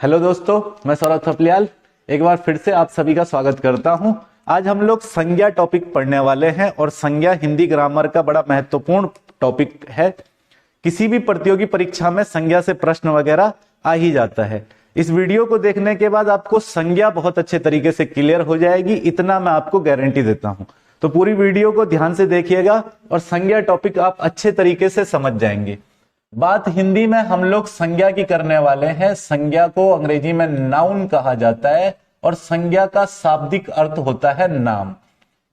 Hello दोस्तों, मैं सौरभ थपलियाल एक बार फिर से आप सभी का स्वागत करता हूं। आज हम लोग संज्ञा टॉपिक पढ़ने वाले हैं और संज्ञा हिंदी ग्रामर का बड़ा महत्वपूर्ण टॉपिक है। किसी भी प्रतियोगी परीक्षा में संज्ञा से प्रश्न वगैरह आ ही जाता है। इस वीडियो को देखने के बाद आपको संज्ञा बहुत अच्छे तरीके से क्लियर हो जाएगी, इतना मैं आपको गारंटी देता हूं। तो पूरी वीडियो को ध्यान से देखिएगा और संज्ञा टॉपिक आप अच्छे तरीके से समझ जाएंगे। बात हिंदी में हम लोग संज्ञा की करने वाले हैं। संज्ञा को अंग्रेजी में नाउन कहा जाता है और संज्ञा का शाब्दिक अर्थ होता है नाम,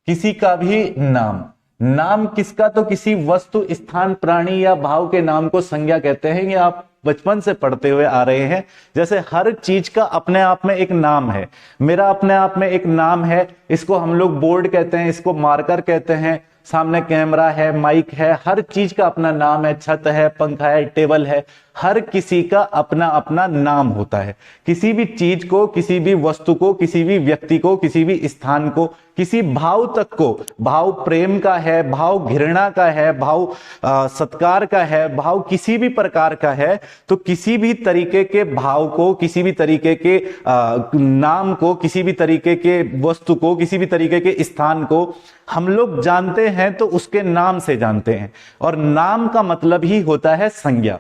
किसी का भी नाम। नाम किसका? तो किसी वस्तु, स्थान, प्राणी या भाव के नाम को संज्ञा कहते हैं। ये आप बचपन से पढ़ते हुए आ रहे हैं। जैसे हर चीज का अपने आप में एक नाम है, मेरा अपने आप में एक नाम है। इसको हम लोग बोर्ड कहते हैं, इसको मार्कर कहते हैं, सामने कैमरा है, माइक है, हर चीज का अपना नाम है। छत है, पंखा है, टेबल है, हर किसी का अपना अपना नाम होता है। किसी भी चीज को, किसी भी वस्तु को, किसी भी व्यक्ति को, किसी भी स्थान को, किसी भाव तक को, भाव प्रेम का है, भाव घृणा का है, भाव सत्कार का है, भाव किसी भी प्रकार का है, तो किसी भी तरीके के भाव को, किसी भी तरीके के नाम को, किसी भी तरीके के वस्तु को, किसी भी तरीके के स्थान को हम लोग जानते हैं तो उसके नाम से जानते हैं। और नाम का मतलब ही होता है संज्ञा।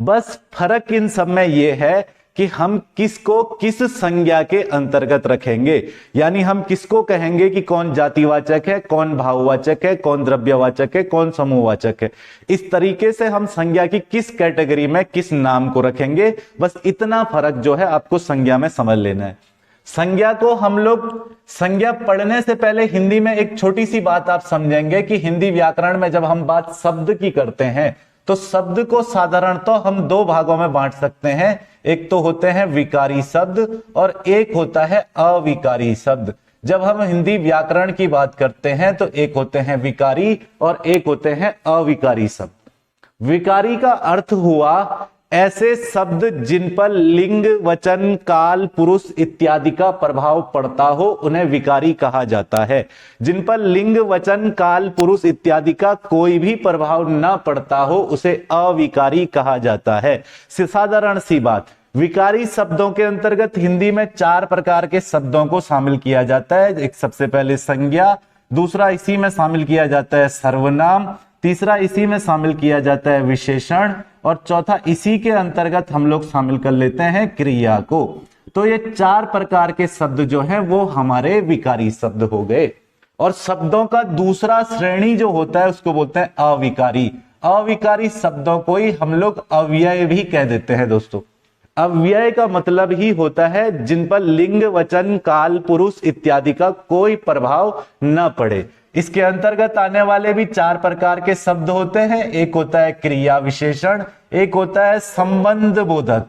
बस फर्क इन सब में यह है कि हम किसको किस संज्ञा के अंतर्गत रखेंगे। यानी हम किसको कहेंगे कि कौन जातिवाचक है, कौन भाववाचक है, कौन द्रव्यवाचक है, कौन समूहवाचक है। इस तरीके से हम संज्ञा की किस कैटेगरी में किस नाम को रखेंगे, बस इतना फर्क जो है आपको संज्ञा में समझ लेना है। संज्ञा को हम लोग, संज्ञा पढ़ने से पहले हिंदी में एक छोटी सी बात आप समझेंगे कि हिंदी व्याकरण में जब हम बात शब्द की करते हैं तो शब्द को साधारणतः हम दो भागों में बांट सकते हैं। एक तो होते हैं विकारी शब्द और एक होता है अविकारी शब्द। जब हम हिंदी व्याकरण की बात करते हैं तो एक होते हैं विकारी और एक होते हैं अविकारी शब्द। विकारी का अर्थ हुआ ऐसे शब्द जिन पर लिंग, वचन, काल, पुरुष इत्यादि का प्रभाव पड़ता हो, उन्हें विकारी कहा जाता है। जिन पर लिंग, वचन, काल, पुरुष इत्यादि का कोई भी प्रभाव ना पड़ता हो, उसे अविकारी कहा जाता है। साधारण सी बात, विकारी शब्दों के अंतर्गत हिंदी में 4 प्रकार के शब्दों को शामिल किया जाता है। एक सबसे पहले संज्ञा, दूसरा इसी में शामिल किया जाता है सर्वनाम, तीसरा इसी में शामिल किया जाता है विशेषण और चौथा इसी के अंतर्गत हम लोग शामिल कर लेते हैं क्रिया को। तो ये 4 प्रकार के शब्द जो हैं वो हमारे विकारी शब्द हो गए। और शब्दों का दूसरा श्रेणी जो होता है उसको बोलते हैं अविकारी। अविकारी शब्दों को ही हम लोग अव्यय भी कह देते हैं दोस्तों। अव्यय का मतलब ही होता है जिन पर लिंग, वचन, काल, पुरुष इत्यादि का कोई प्रभाव न पड़े। इसके अंतर्गत आने वाले भी 4 प्रकार के शब्द होते हैं। एक होता है क्रिया विशेषण, एक होता है संबंध बोधक,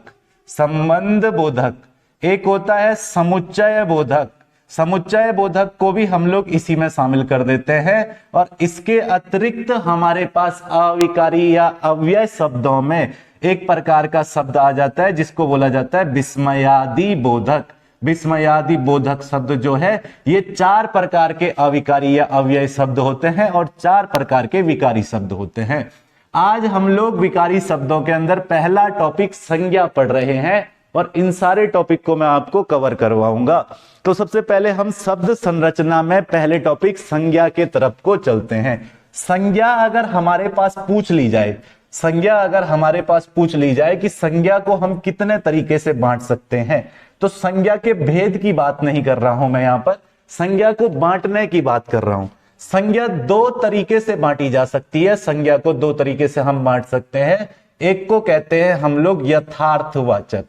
संबंध बोधक, एक होता है समुच्चय बोधक। समुच्चय बोधक को भी हम लोग इसी में शामिल कर देते हैं। और इसके अतिरिक्त हमारे पास अविकारी या अव्यय शब्दों में एक प्रकार का शब्द आ जाता है जिसको बोला जाता है विस्मयादि बोधक। विस्मयादि बोधक शब्द जो है, ये 4 प्रकार के अविकारी या अव्यय शब्द होते हैं और 4 प्रकार के विकारी शब्द होते हैं। आज हम लोग विकारी शब्दों के अंदर पहला टॉपिक संज्ञा पढ़ रहे हैं और इन सारे टॉपिक को मैं आपको कवर करवाऊंगा। तो सबसे पहले हम शब्द संरचना में पहले टॉपिक संज्ञा के तरफ को चलते हैं। संज्ञा अगर हमारे पास पूछ ली जाए, संज्ञा अगर हमारे पास पूछ ली जाए कि संज्ञा को हम कितने तरीके से बांट सकते हैं, तो संज्ञा के भेद की बात नहीं कर रहा हूं मैं यहां पर, संज्ञा को बांटने की बात कर रहा हूं। संज्ञा 2 तरीके से बांटी जा सकती है। संज्ञा को 2 तरीके से हम बांट सकते हैं। एक को कहते हैं हम लोग यथार्थवाचक।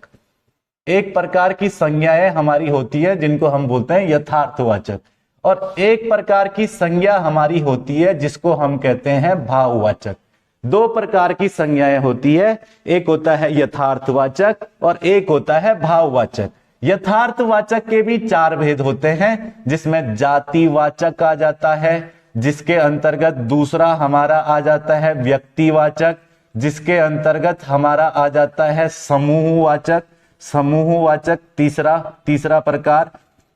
एक प्रकार की संज्ञाएं हमारी होती है जिनको हम बोलते हैं यथार्थवाचक, और एक प्रकार की संज्ञा हमारी होती है जिसको हम कहते हैं भाववाचक। 2 प्रकार की संज्ञाएं होती है, एक होता है यथार्थवाचक और एक होता है भाववाचक। यथार्थवाचक के भी 4 भेद होते हैं, जिसमें जातिवाचक आ जाता है, जिसके अंतर्गत दूसरा हमारा आ जाता है व्यक्तिवाचक, जिसके अंतर्गत हमारा आ जाता है समूहवाचक, समूहवाचक तीसरा प्रकार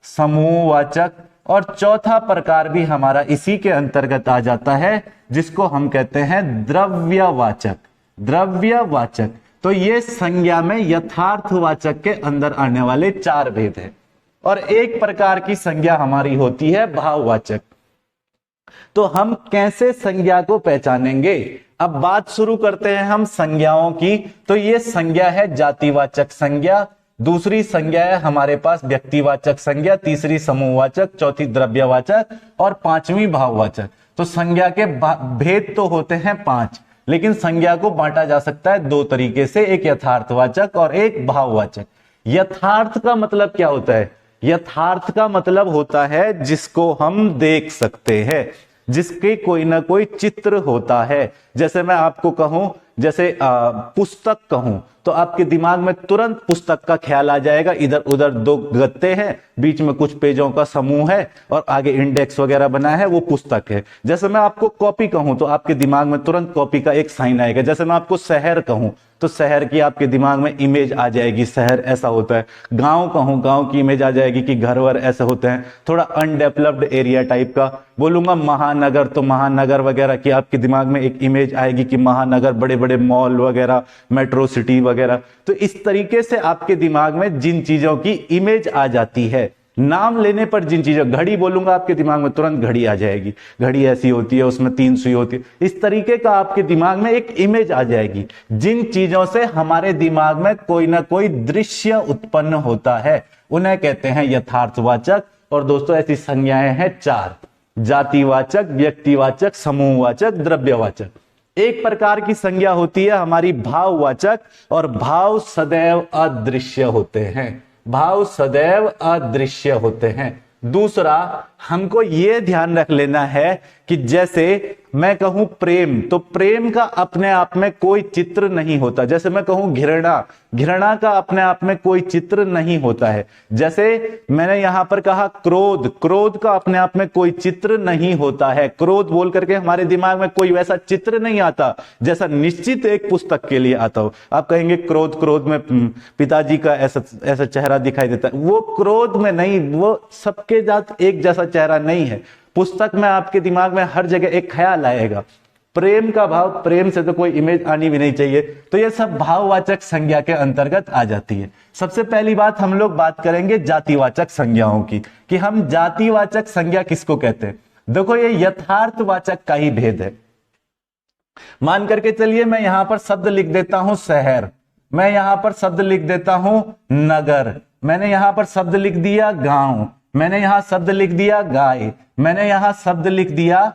समूहवाचक, और चौथा प्रकार भी हमारा इसी के अंतर्गत आ जाता है जिसको हम कहते हैं द्रव्यवाचक। द्रव्यवाचक तो ये संज्ञा में यथार्थवाचक के अंदर आने वाले 4 भेद हैं। और एक प्रकार की संज्ञा हमारी होती है भाववाचक। तो हम कैसे संज्ञा को पहचानेंगे? अब बात शुरू करते हैं हम संज्ञाओं की। तो ये संज्ञा है जातिवाचक संज्ञा, दूसरी संज्ञा है हमारे पास व्यक्तिवाचक संज्ञा, तीसरी समूहवाचक, चौथी द्रव्यवाचक और पांचवी भाववाचक। तो संज्ञा के भेद तो होते हैं 5, लेकिन संज्ञा को बांटा जा सकता है 2 तरीके से, एक यथार्थवाचक और एक भाववाचक। यथार्थ का मतलब क्या होता है? यथार्थ का मतलब होता है जिसको हम देख सकते हैं, जिसके कोई ना कोई चित्र होता है। जैसे मैं आपको कहूं, जैसे पुस्तक कहूं, तो आपके दिमाग में तुरंत पुस्तक का ख्याल आ जाएगा। इधर उधर 2 गत्ते हैं, बीच में कुछ पेजों का समूह है और आगे इंडेक्स वगैरह बना है, वो पुस्तक है। जैसे मैं आपको कॉपी कहूं तो आपके दिमाग में तुरंत कॉपी का एक साइन आएगा। जैसे मैं आपको शहर कहूं तो शहर की आपके दिमाग में इमेज आ जाएगी, शहर ऐसा होता है। गांव कहूं, गांव की इमेज आ जाएगी कि घर वर ऐसे होते हैं, थोड़ा अनडेवलप्ड एरिया टाइप का। बोलूंगा महानगर तो महानगर वगैरह की आपके दिमाग में एक इमेज आएगी कि महानगर, बड़े बड़े मॉल वगैरह, मेट्रो सिटी वगैरह। तो इस तरीके से आपके दिमाग में जिन चीजों की इमेज आ जाती है, नाम लेने पर जिन चीजों, घड़ी बोलूंगा आपके दिमाग में तुरंत घड़ी आ जाएगी, घड़ी ऐसी होती है, उसमें 3 सुई होती है, इस तरीके का आपके दिमाग में एक इमेज आ जाएगी। जिन चीजों से हमारे दिमाग में कोई ना कोई दृश्य उत्पन्न होता है उन्हें कहते हैं यथार्थवाचक। और दोस्तों ऐसी संज्ञाएं हैं 4, जातिवाचक, व्यक्तिवाचक, समूहवाचक, द्रव्यवाचक। एक प्रकार की संज्ञा होती है हमारी भाववाचक, और भाव सदैव अदृश्य होते हैं, भाव सदैव अदृश्य होते हैं। दूसरा, हमको यह ध्यान रख लेना है कि जैसे मैं कहूं प्रेम, तो प्रेम का अपने आप में कोई चित्र नहीं होता। जैसे मैं कहूं घृणा, घृणा का अपने आप में कोई चित्र नहीं होता है। जैसे मैंने यहां पर कहा क्रोध, क्रोध का अपने आप में कोई चित्र नहीं होता है। क्रोध बोल करके हमारे दिमाग में कोई वैसा चित्र नहीं आता जैसा निश्चित एक पुस्तक के लिए आता हो। आप कहेंगे क्रोध, क्रोध में पिताजी का ऐसा ऐसा चेहरा दिखाई देता है, वो क्रोध में नहीं, वो सबके साथ एक जैसा चेहरा नहीं है। पुस्तक में आपके दिमाग में हर जगह एक ख्याल आएगा। प्रेम का भाव, प्रेम से तो कोई इमेज आनी भी नहीं चाहिए। तो ये सब भाववाचक संज्ञा के अंतर्गत आ जाती है। सबसे पहली बात हम लोग बात करेंगे जातिवाचक संज्ञाओं की, कि हम जातिवाचक संज्ञा किसको कहते हैं। देखो ये यथार्थवाचक का ही भेद है। मान करके चलिए मैं यहां पर शब्द लिख देता हूं शहर, मैं यहां पर शब्द लिख देता हूं नगर, मैंने यहां पर शब्द लिख दिया गांव, मैंने यहां शब्द लिख दिया गाय, मैंने यहां शब्द लिख दिया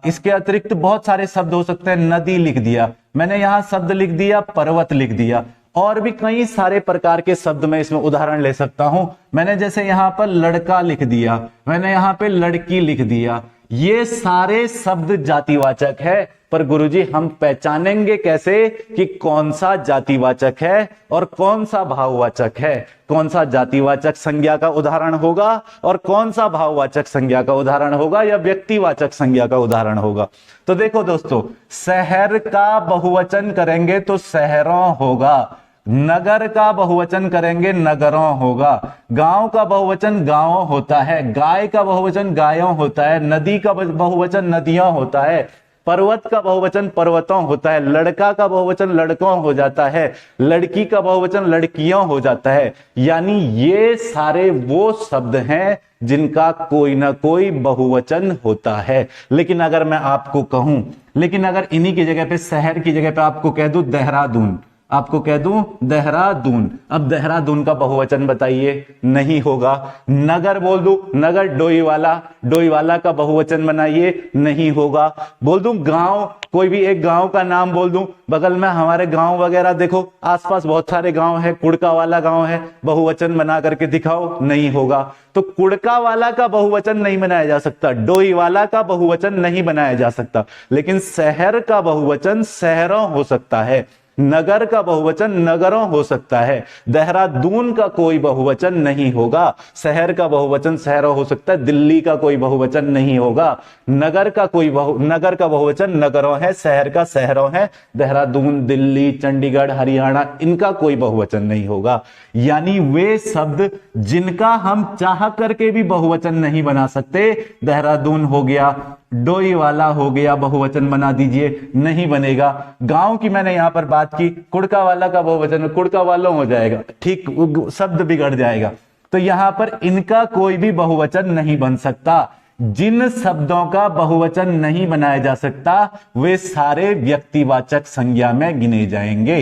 इसके अतिरिक्त बहुत सारे शब्द हो सकते हैं, नदी लिख दिया, मैंने यहां शब्द लिख दिया पर्वत लिख दिया, और भी कई सारे प्रकार के शब्द मैं इसमें उदाहरण ले सकता हूं। मैंने जैसे यहां पर लड़का लिख दिया, मैंने यहां पे लड़की लिख दिया। ये सारे शब्द जातिवाचक है, पर गुरुजी हम पहचानेंगे कैसे कि कौन सा जातिवाचक है और कौन सा भाववाचक है, कौन सा जातिवाचक संज्ञा का उदाहरण होगा और कौन सा भाववाचक संज्ञा का उदाहरण होगा या व्यक्तिवाचक संज्ञा का उदाहरण होगा। तो देखो दोस्तों, शहर का बहुवचन करेंगे तो शहरों होगा, नगर का बहुवचन करेंगे नगरों होगा, गांव का बहुवचन गांवों होता है, गाय का बहुवचन गायों होता है, नदी का बहुवचन नदियों होता है, पर्वत का बहुवचन पर्वतों होता है, लड़का का बहुवचन लड़कों हो जाता है, लड़की का बहुवचन लड़कियों हो जाता है। यानी ये सारे वो शब्द हैं जिनका कोई ना कोई बहुवचन होता है। लेकिन अगर मैं आपको कहूं, लेकिन अगर इन्हीं की जगह पे, शहर की जगह पे आपको कह दूं देहरादून, आपको कह दूं देहरादून, अब देहरादून का बहुवचन बताइए, नहीं होगा। नगर बोल दूं, नगर डोईवाला, डोईवाला का बहुवचन बनाइए, नहीं होगा। बोल दूं गांव, कोई भी एक गांव का नाम बोल दूं, बगल में हमारे गांव वगैरह देखो, आसपास बहुत सारे गांव है, कुड़का वाला गांव है, बहुवचन बना करके दिखाओ, नहीं होगा। तो कुड़का वाला का बहुवचन नहीं बनाया जा सकता, डोई वाला का बहुवचन नहीं बनाया जा सकता, लेकिन शहर का बहुवचन शहरों हो सकता है, नगर का बहुवचन नगरों हो सकता है। देहरादून का कोई बहुवचन नहीं होगा, शहर का बहुवचन शहरों हो सकता है, दिल्ली का कोई बहुवचन नहीं होगा, नगर का बहुवचन नगरों है, शहर का शहरों है, देहरादून, दिल्ली, चंडीगढ़, हरियाणा, इनका कोई बहुवचन नहीं होगा। यानी वे शब्द जिनका हम चाह करके भी बहुवचन नहीं बना सकते, देहरादून हो गया, डोई वाला हो गया, बहुवचन बना दीजिए, नहीं बनेगा। गांव की मैंने यहां पर बात की, कुड़का वाला का बहुवचन कुड़का वालों हो जाएगा, ठीक, शब्द बिगड़ जाएगा। तो यहां पर इनका कोई भी बहुवचन नहीं बन सकता। जिन शब्दों का बहुवचन नहीं बनाया जा सकता वे सारे व्यक्तिवाचक संज्ञा में गिने जाएंगे,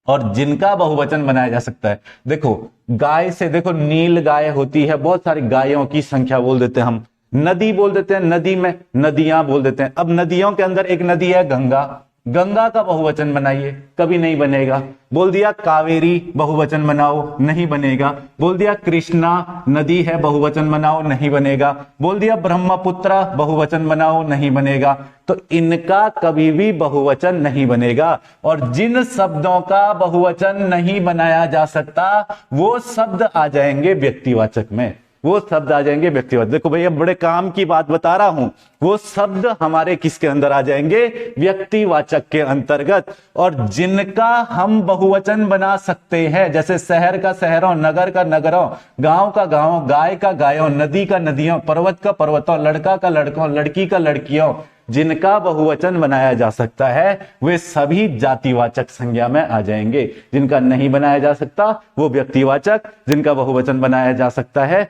और जिनका बहुवचन बनाया जा सकता है, देखो गाय से, देखो नील गाय होती है, बहुत सारी गायों की संख्या बोल देते हैं हम। नदी बोल देते हैं, नदी में नदियां बोल देते हैं। अब नदियों के अंदर एक नदी है गंगा, गंगा का बहुवचन बनाइए, कभी नहीं बनेगा। बोल दिया कावेरी, बहुवचन बनाओ, नहीं बनेगा। बोल दिया कृष्णा नदी है, बहुवचन बनाओ, नहीं बनेगा। बोल दिया ब्रह्मपुत्र, बहुवचन बनाओ, नहीं बनेगा। तो इनका कभी भी बहुवचन नहीं बनेगा। और जिन शब्दों का बहुवचन नहीं बनाया जा सकता वो शब्द आ जाएंगे व्यक्तिवाचक में, वो शब्द आ जाएंगे व्यक्तिवाचक। देखो भैया बड़े काम की बात बता रहा हूं, वो शब्द हमारे किसके अंदर आ जाएंगे, व्यक्तिवाचक के अंतर्गत। और जिनका हम बहुवचन बना सकते हैं, जैसे शहर का शहरों, नगर का नगरों, गांव का गांवों, गाय का गायों, नदी का नदियों, पर्वत का पर्वतों, लड़का का लड़कों, लड़की का लड़कियों, जिनका बहुवचन बनाया जा सकता है वे सभी जातिवाचक संज्ञा में आ जाएंगे। जिनका नहीं बनाया जा सकता वो व्यक्तिवाचक, जिनका बहुवचन बनाया जा सकता है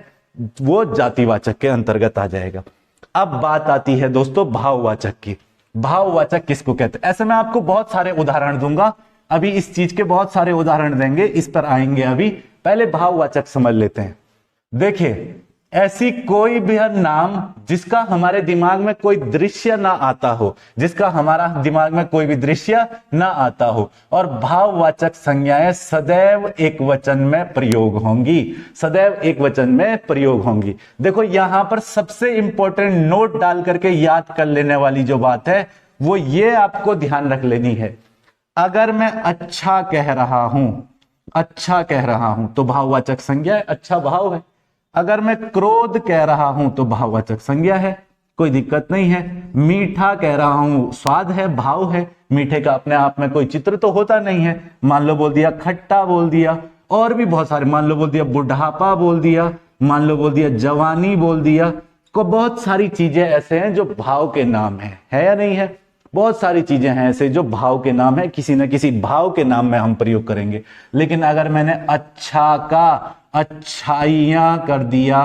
वो जातिवाचक के अंतर्गत आ जाएगा। अब बात आती है दोस्तों भाववाचक की। भाववाचक किसको कहते हैं? ऐसे मैं आपको बहुत सारे उदाहरण दूंगा, अभी इस चीज के बहुत सारे उदाहरण देंगे, इस पर आएंगे। अभी पहले भाववाचक समझ लेते हैं। देखिए ऐसी कोई भी नाम जिसका हमारे दिमाग में कोई दृश्य ना आता हो, जिसका हमारा दिमाग में कोई भी दृश्य ना आता हो, और भाववाचक संज्ञाएं सदैव एक वचन में प्रयोग होंगी, सदैव एक वचन में प्रयोग होंगी। देखो यहां पर सबसे इंपॉर्टेंट नोट डाल करके याद कर लेने वाली जो बात है वो ये आपको ध्यान रख लेनी है। अगर मैं अच्छा कह रहा हूं, अच्छा कह रहा हूं तो भाववाचक संज्ञा है, अच्छा भाव है। अगर मैं क्रोध कह रहा हूं तो भाववाचक संज्ञा है, कोई दिक्कत नहीं है। मीठा कह रहा हूं, स्वाद है, भाव है। मीठे का अपने आप में कोई चित्र तो होता नहीं है। मान लो बोल दिया खट्टा बोल दिया, और भी बहुत सारे, मान लो बोल दिया बुढ़ापा बोल दिया, मान लो बोल दिया जवानी बोल दिया, को बहुत सारी चीजें ऐसे हैं जो भाव के नाम है या नहीं है? बहुत सारी चीजें हैं ऐसे जो भाव के नाम है, किसी न किसी भाव के नाम में हम प्रयोग करेंगे। लेकिन अगर मैंने अच्छा का अच्छाइयां कर दिया,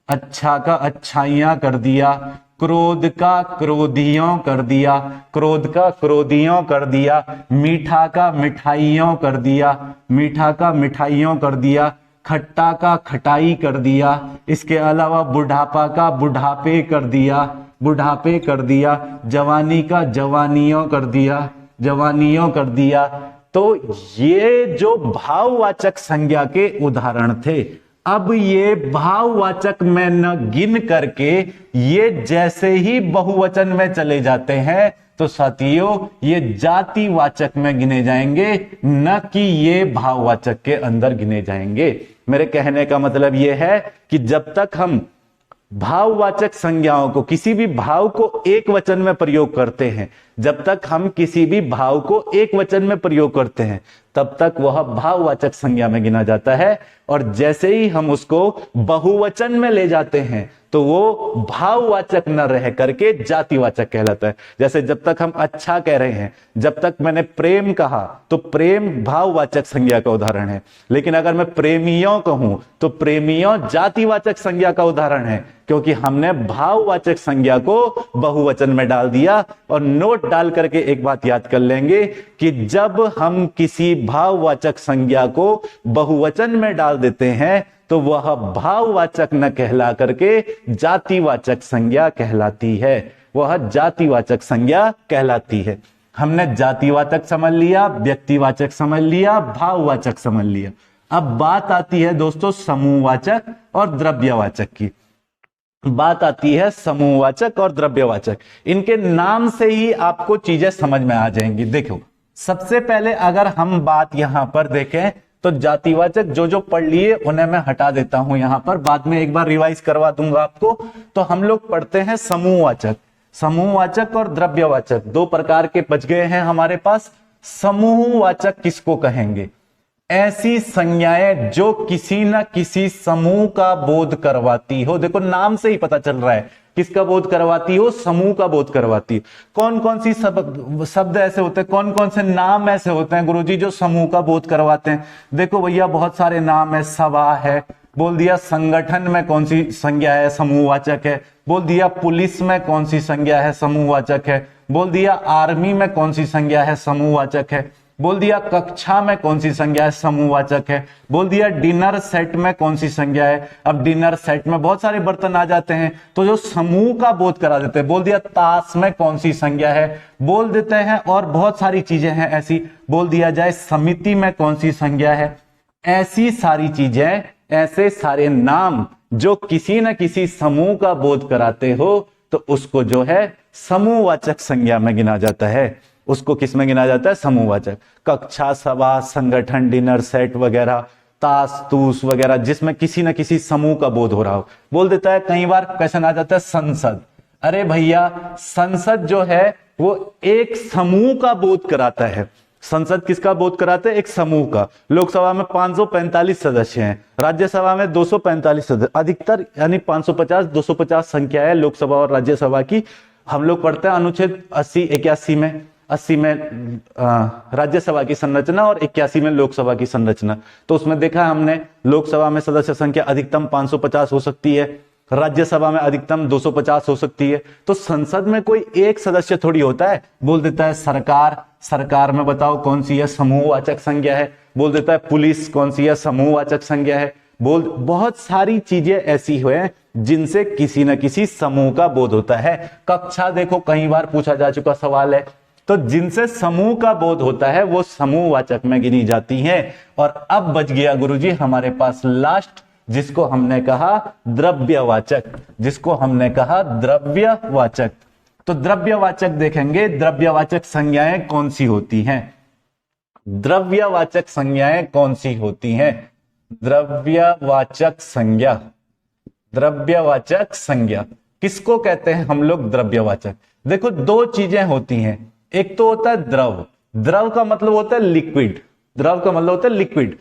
अच्छा का अच्छाइयां कर दिया, क्रोध का क्रोधियों कर दिया, क्रोध का क्रोधियों कर दिया, मीठा का मिठाइयों कर दिया, मीठा का मिठाइयों कर दिया, खट्टा का खटाई कर दिया, इसके अलावा बुढ़ापा का बुढ़ापे कर दिया, बुढ़ापे कर दिया, जवानी का जवानियों कर दिया, जवानियों कर दिया। तो ये जो भाववाचक संज्ञा के उदाहरण थे। अब ये भाववाचक में न गिन करके ये जैसे ही बहुवचन में चले जाते हैं तो साथियों ये जातिवाचक में गिने जाएंगे, न कि ये भाववाचक के अंदर गिने जाएंगे। मेरे कहने का मतलब ये है कि जब तक हम भाववाचक संज्ञाओं को, किसी भी भाव को एक वचन में प्रयोग करते हैं, जब तक हम किसी भी भाव को एक वचन में प्रयोग करते हैं तब तक वह भाववाचक संज्ञा में गिना जाता है। और जैसे ही हम उसको बहुवचन में ले जाते हैं तो वो भाववाचक न रह करके जातिवाचक कहलाता है। जैसे जब तक हम अच्छा कह रहे हैं, जब तक मैंने प्रेम कहा तो प्रेम भाववाचक संज्ञा का उदाहरण है। लेकिन अगर मैं प्रेमियों कहूं तो प्रेमियों जातिवाचक संज्ञा का उदाहरण है, क्योंकि हमने भाववाचक संज्ञा को बहुवचन में डाल दिया। और नोट डाल करके एक बात याद कर लेंगे कि जब हम किसी भाववाचक संज्ञा को बहुवचन में डाल देते हैं तो वह भाववाचक न कहला करके जातिवाचक संज्ञा कहलाती है, वह जातिवाचक संज्ञा कहलाती है। हमने जातिवाचक समझ लिया, व्यक्तिवाचक समझ लिया, भाववाचक समझ लिया। अब बात आती है दोस्तों समूहवाचक और द्रव्यवाचक की। बात आती है समूहवाचक और द्रव्यवाचक। इनके नाम से ही आपको चीजें समझ में आ जाएंगी। देखो सबसे पहले अगर हम बात यहां पर देखें तो जातिवाचक जो पढ़ लिए उन्हें मैं हटा देता हूं यहां पर, बाद में एक बार रिवाइज करवा दूंगा आपको। तो हम लोग पढ़ते हैं समूहवाचक। समूहवाचक और द्रव्यवाचक दो प्रकार के बच गए हैं हमारे पास। समूहवाचक किसको कहेंगे? ऐसी संज्ञाएं जो किसी न किसी समूह का बोध करवाती हो। देखो नाम से ही पता चल रहा है, किसका बोध करवाती हो? समूह का बोध करवाती है। कौन कौन सी शब्द ऐसे होते हैं, कौन कौन से नाम ऐसे होते हैं गुरुजी जो समूह का बोध करवाते हैं? देखो भैया बहुत सारे नाम है। सभा है, बोल दिया। संगठन में कौन सी संज्ञा है? समूहवाचक है। बोल दिया पुलिस में कौन सी संज्ञा है? समूहवाचक है। बोल दिया आर्मी में कौन सी संज्ञा है? समूहवाचक है। बोल दिया कक्षा में कौन सी संज्ञा है? समूहवाचक है। बोल दिया डिनर सेट में कौन सी संज्ञा है? अब डिनर सेट में बहुत सारे बर्तन आ जाते हैं तो जो समूह का बोध करा देते हैं। बोल दिया ताश में कौन सी संज्ञा है? बोल देते हैं। और बहुत सारी चीजें हैं ऐसी। बोल दिया जाए समिति में कौन सी संज्ञा है? ऐसी सारी चीजें, ऐसे सारे नाम जो किसी न किसी समूह का बोध कराते हो तो उसको जो है समूहवाचक संज्ञा में गिना जाता है। उसको किस में गिना जाता है? समूहवाचक। कक्षा, सभा, संगठन, डिनर सेट वगैरह, ताश तूस वगैरह, जिसमें किसी न किसी समूह का बोध हो रहा हो। बोल देता है। कई बार क्वेश्चन आ जाता है संसद। अरे भैया संसद जो है वो एक समूह का बोध कराता है। संसद किसका बोध कराते हैं? एक समूह का। लोकसभा में 545 सदस्य हैं, राज्यसभा में 245 सदस्य, अधिकतर यानी 550 250 संख्या है लोकसभा और राज्यसभा की। हम लोग पढ़ते हैं अनुच्छेद 80 में राज्यसभा की संरचना और 81 में लोकसभा की संरचना। तो उसमें देखा है हमने लोकसभा में सदस्य संख्या अधिकतम 550 हो सकती है, राज्यसभा में अधिकतम 250 हो सकती है। तो संसद में कोई एक सदस्य थोड़ी होता है। बोल देता है सरकार। सरकार में बताओ कौन सी है? समूहवाचक संज्ञा है। बोल देता है पुलिस कौन सी है? समूहवाचक संज्ञा है। बहुत सारी चीजें ऐसी हुए जिनसे किसी न किसी समूह का बोध होता है। कक्षा देखो कई बार पूछा जा चुका सवाल है। तो जिनसे समूह का बोध होता है वो समूहवाचक में गिनी जाती हैं। और अब बच गया गुरुजी हमारे पास लास्ट, जिसको हमने कहा द्रव्यवाचक। जिसको हमने कहा द्रव्यवाचक। तो द्रव्यवाचक देखेंगे, द्रव्यवाचक संज्ञाएं कौन सी होती हैं? द्रव्यवाचक संज्ञाएं कौन सी होती हैं? द्रव्यवाचक संज्ञा। द्रव्यवाचक संज्ञा किसको कहते हैं हम लोग? द्रव्यवाचक। देखो दो चीजें होती हैं। एक तो होता है द्रव। द्रव का मतलब होता है लिक्विड। द्रव का मतलब होता है लिक्विड।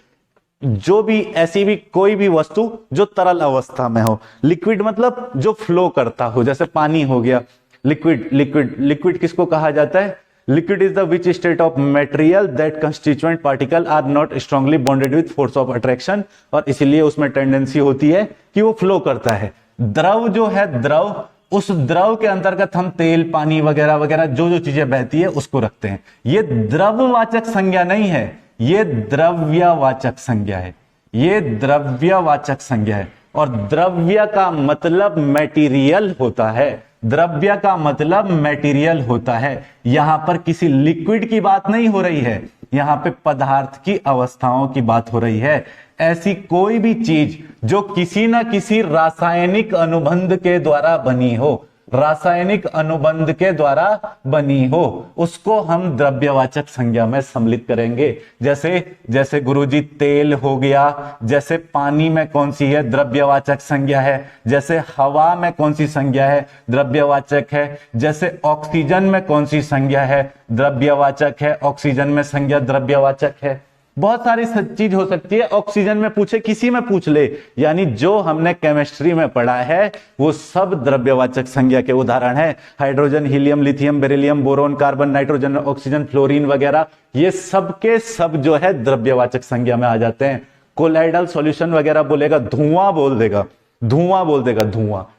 जो भी ऐसी भी कोई भी वस्तु जो तरल अवस्था में हो। लिक्विड मतलब जो फ्लो करता हो, जैसे पानी हो गया। लिक्विड किसको कहा जाता है? Liquid is the which state of material that constituent particle are not strongly bonded with force of attraction, और इसीलिए उसमें टेंडेंसी होती है कि वो फ्लो करता है। द्रव जो है, द्रव, उस द्रव के अंतर्गत हम तेल, पानी वगैरह वगैरह जो जो चीजें बहती है उसको रखते हैं। ये द्रववाचक संज्ञा नहीं है, ये द्रव्यवाचक संज्ञा है। ये द्रव्यवाचक संज्ञा है। और द्रव्य का मतलब मटेरियल होता है। द्रव्य का मतलब मटेरियल होता है। यहां पर किसी लिक्विड की बात नहीं हो रही है, यहां पे पदार्थ की अवस्थाओं की बात हो रही है। ऐसी कोई भी चीज जो किसी ना किसी रासायनिक अनुबंध के द्वारा बनी हो, रासायनिक अनुबंध के द्वारा बनी हो, उसको हम द्रव्यवाचक संज्ञा में सम्मिलित करेंगे। जैसे गुरुजी तेल हो गया, जैसे पानी में कौन सी है? द्रव्यवाचक संज्ञा है। जैसे हवा में कौन सी संज्ञा है? द्रव्यवाचक है। जैसे ऑक्सीजन में कौन सी संज्ञा है? द्रव्यवाचक है। ऑक्सीजन में संज्ञा द्रव्यवाचक है। बहुत सारी चीज हो सकती है। ऑक्सीजन में पूछे, किसी में पूछ ले, यानी जो हमने केमिस्ट्री में पढ़ा है वो सब द्रव्यवाचक संज्ञा के उदाहरण है। Hydrogen, helium, lithium, beryllium, boron, carbon, nitrogen, oxygen, fluorine वगैरह, ये सब के सब जो है द्रव्यवाचक संज्ञा में आ जाते हैं। कोलाइडल सॉल्यूशन वगैरह बोलेगा, धुआं बोल देगा,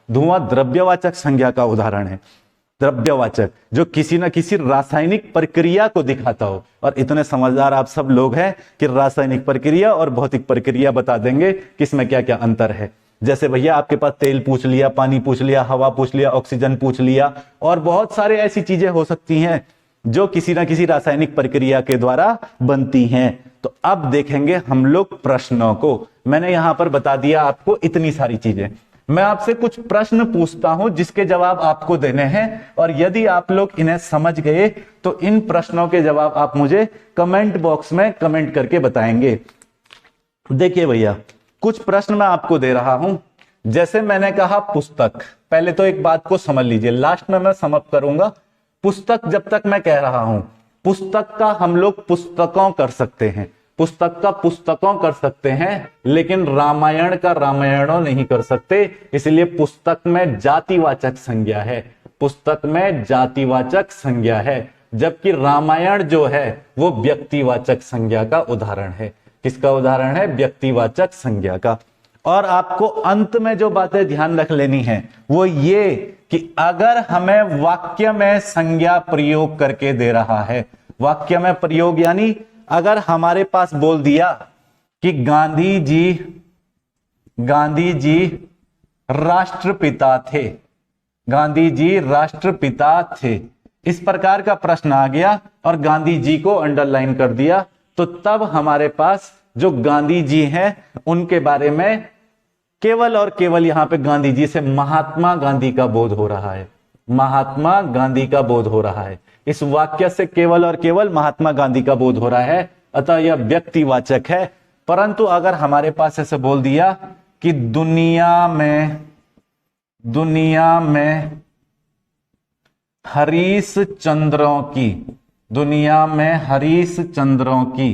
धुआं द्रव्यवाचक संज्ञा का उदाहरण है। द्रव्यवाचक जो किसी न किसी रासायनिक प्रक्रिया को दिखाता हो। और इतने समझदार आप सब लोग हैं कि रासायनिक प्रक्रिया और भौतिक प्रक्रिया बता देंगे कि इसमें क्या क्या अंतर है। जैसे भैया आपके पास तेल पूछ लिया, पानी पूछ लिया, हवा पूछ लिया, ऑक्सीजन पूछ लिया, और बहुत सारे ऐसी चीजें हो सकती हैं जो किसी न किसी रासायनिक प्रक्रिया के द्वारा बनती हैं। तो अब देखेंगे हम लोग प्रश्नों को। मैंने यहां पर बता दिया आपको इतनी सारी चीजें। मैं आपसे कुछ प्रश्न पूछता हूं जिसके जवाब आपको देने हैं, और यदि आप लोग इन्हें समझ गए तो इन प्रश्नों के जवाब आप मुझे कमेंट बॉक्स में कमेंट करके बताएंगे। देखिए भैया, कुछ प्रश्न मैं आपको दे रहा हूं। जैसे मैंने कहा पुस्तक, पहले तो एक बात को समझ लीजिए, लास्ट में मैं समाप्त करूंगा। पुस्तक जब तक मैं कह रहा हूं, पुस्तक का हम लोग पुस्तकों कर सकते हैं। पुस्तक का पुस्तकों कर सकते हैं, लेकिन रामायण का रामायणों नहीं कर सकते। इसलिए पुस्तक में जातिवाचक संज्ञा है, पुस्तक में जातिवाचक संज्ञा है, जबकि रामायण जो है वो व्यक्तिवाचक संज्ञा का उदाहरण है। किसका उदाहरण है? व्यक्तिवाचक संज्ञा का। और आपको अंत में जो बातें ध्यान रख लेनी है वो ये कि अगर हमें वाक्य में संज्ञा प्रयोग करके दे रहा है, वाक्य में प्रयोग यानी अगर हमारे पास बोल दिया कि गांधी जी राष्ट्रपिता थे, गांधी जी राष्ट्रपिता थे, इस प्रकार का प्रश्न आ गया और गांधी जी को अंडरलाइन कर दिया, तो तब हमारे पास जो गांधी जी हैं उनके बारे में केवल और केवल यहां पे गांधी जी से महात्मा गांधी का बोध हो रहा है, महात्मा गांधी का बोध हो रहा है। इस वाक्य से केवल और केवल महात्मा गांधी का बोध हो रहा है, अतः यह व्यक्तिवाचक है। परंतु अगर हमारे पास ऐसे बोल दिया कि दुनिया में हरीश चंद्रों की, दुनिया में हरीश चंद्रों की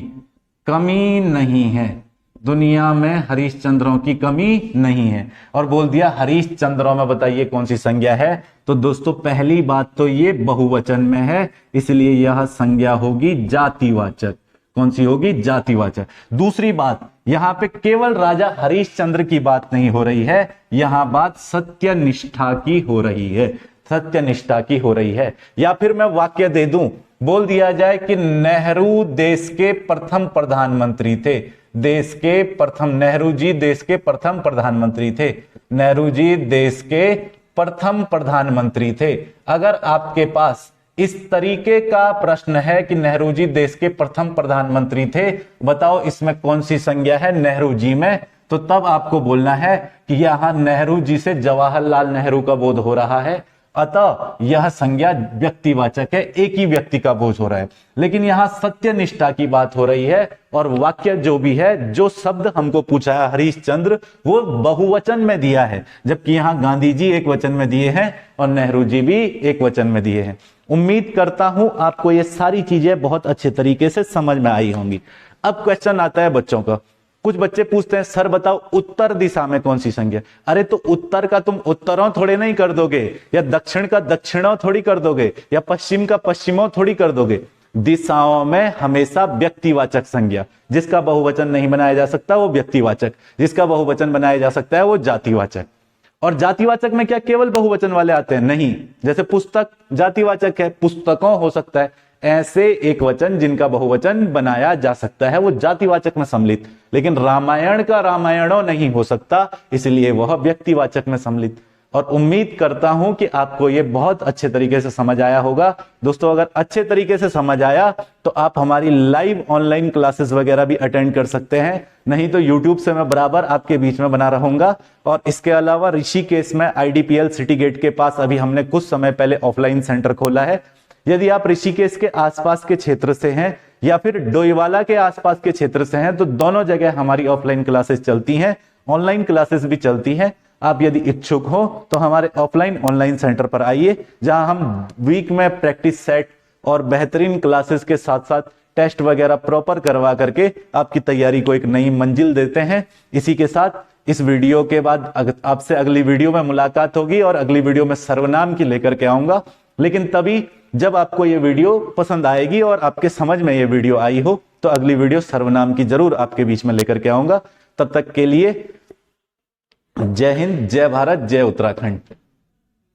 कमी नहीं है, दुनिया में हरीश चंद्रों की कमी नहीं है, और बोल दिया हरीश चंद्रों में बताइए कौन सी संज्ञा है, तो दोस्तों पहली बात तो ये बहुवचन में है, इसलिए यह संज्ञा होगी जातिवाचक। कौन सी होगी? जातिवाचक। दूसरी बात, यहां पे केवल राजा हरीशचंद्र की बात नहीं हो रही है, यहां बात सत्यनिष्ठा की हो रही है, सत्यनिष्ठा की हो रही है। या फिर मैं वाक्य दे दूं, बोल दिया जाए कि नेहरू देश के प्रथम प्रधानमंत्री थे, देश के प्रथम, नेहरू जी देश के प्रथम प्रधानमंत्री थे, नेहरू जी देश के प्रथम प्रधानमंत्री थे। अगर आपके पास इस तरीके का प्रश्न है कि नेहरू जी देश के प्रथम प्रधानमंत्री थे, बताओ इसमें कौन सी संज्ञा है नेहरू जी में, तो तब आपको बोलना है कि यहां नेहरू जी से जवाहरलाल नेहरू का बोध हो रहा है, अतः यह संज्ञा व्यक्तिवाचक है, एक ही व्यक्ति का बोझ हो रहा है। लेकिन यहां सत्यनिष्ठा की बात हो रही है और वाक्य जो भी है, जो शब्द हमको पूछा है हरीशचंद्र, वो बहुवचन में दिया है, जबकि यहां गांधी जी एक वचन में दिए हैं और नेहरू जी भी एक वचन में दिए हैं। उम्मीद करता हूं आपको ये सारी चीजें बहुत अच्छे तरीके से समझ में आई होंगी। अब क्वेश्चन आता है बच्चों का, कुछ बच्चे पूछते हैं सर बताओ उत्तर दिशा में कौन सी संज्ञा? अरे तो उत्तर का तुम उत्तरों थोड़े नहीं कर दोगे, या दक्षिण का दक्षिणों थोड़ी कर दोगे, या पश्चिम का पश्चिमों थोड़ी कर दोगे। दिशाओं में हमेशा व्यक्तिवाचक संज्ञा, जिसका बहुवचन नहीं बनाया जा सकता वो व्यक्तिवाचक, जिसका बहुवचन बनाया जा सकता है वो जातिवाचक। और जातिवाचक में क्या केवल बहुवचन वाले आते हैं? नहीं, जैसे पुस्तक जातिवाचक है, पुस्तकों हो सकता है, ऐसे एक वचन जिनका बहुवचन बनाया जा सकता है वो जातिवाचक में सम्मिलित, लेकिन रामायण का रामायणों नहीं हो सकता, इसलिए वह व्यक्तिवाचक में सम्मिलित। और उम्मीद करता हूं कि आपको ये बहुत अच्छे तरीके से समझ आया होगा। दोस्तों अगर अच्छे तरीके से समझ आया तो आप हमारी लाइव ऑनलाइन क्लासेस वगैरह भी अटेंड कर सकते हैं, नहीं तो यूट्यूब से मैं बराबर आपके बीच में बना रहूंगा। और इसके अलावा ऋषिकेश में IDPL सिटी गेट के पास अभी हमने कुछ समय पहले ऑफलाइन सेंटर खोला है। यदि आप ऋषिकेश के आसपास के क्षेत्र से हैं या फिर डोईवाला के आसपास के क्षेत्र से हैं, तो दोनों जगह हमारी ऑफलाइन क्लासेस चलती हैं, ऑनलाइन क्लासेस भी चलती हैं। आप यदि इच्छुक हो तो हमारे ऑफलाइन ऑनलाइन सेंटर पर आइए, जहां हम वीक में प्रैक्टिस सेट और बेहतरीन क्लासेस के साथ साथ टेस्ट वगैरह प्रॉपर करवा करके आपकी तैयारी को एक नई मंजिल देते हैं। इसी के साथ इस वीडियो के बाद आपसे अगली वीडियो में मुलाकात होगी और अगली वीडियो में सर्वनाम की लेकर के आऊंगा, लेकिन तभी जब आपको ये वीडियो पसंद आएगी और आपके समझ में ये वीडियो आई हो तो अगली वीडियो सर्वनाम की जरूर आपके बीच में लेकर के आऊंगा। तब तक के लिए जय हिंद, जय भारत, जय उत्तराखंड।